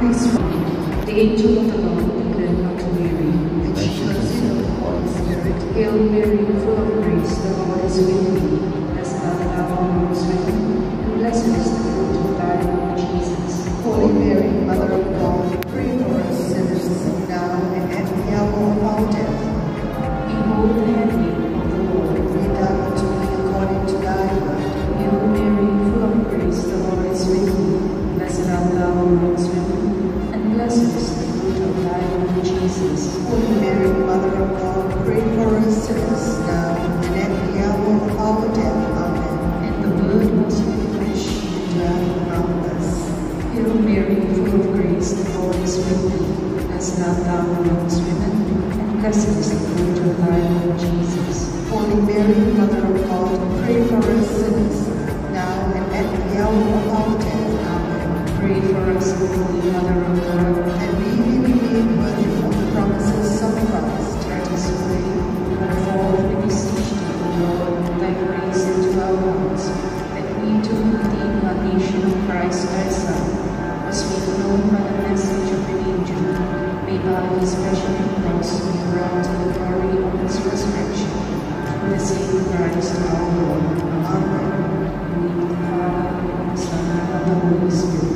Please, The angel of the Lord declared unto Mary, and she conceived of the Holy Spirit. Hail Mary, full of grace, the Lord is with thee. Blessed art thou amongst women, and blessed is the fruit of thy womb, Jesus. Holy Mary, Mother of God, pray for us sinners, now and at the hour of our death. Behold the handmaid of the Lord. Be done unto me according to thy word. Hail Mary, full of grace, the Lord is with thee. Blessed art thou amongst women, and blessed is the fruit of thy womb, Jesus. Holy Mary, Mother of God, pray for us sinners, now and at the hour of our death. Amen. And the Word was made flesh. Dwell among us. Hail Mary, full of grace, the Lord is with thee. Blessed art thou amongst women, and blessed is the fruit of thy womb, Jesus. Holy Mary, Mother of God, pray for us sinners, now and at the hour of our death. Amen. Pray for us, O Holy Mother of God, And we may be made worthy of the promises of Christ. let us pray. Wherefore we beseech thee, O Lord, thy grace into our hearts, that we, to the incarnation of Christ thy Son, was made known by the message of the angel, may by his passion and cross be brought to the glory of his resurrection, through the same Christ our Lord. Amen. In the name of the Father, and of the Son, and of the Holy Spirit.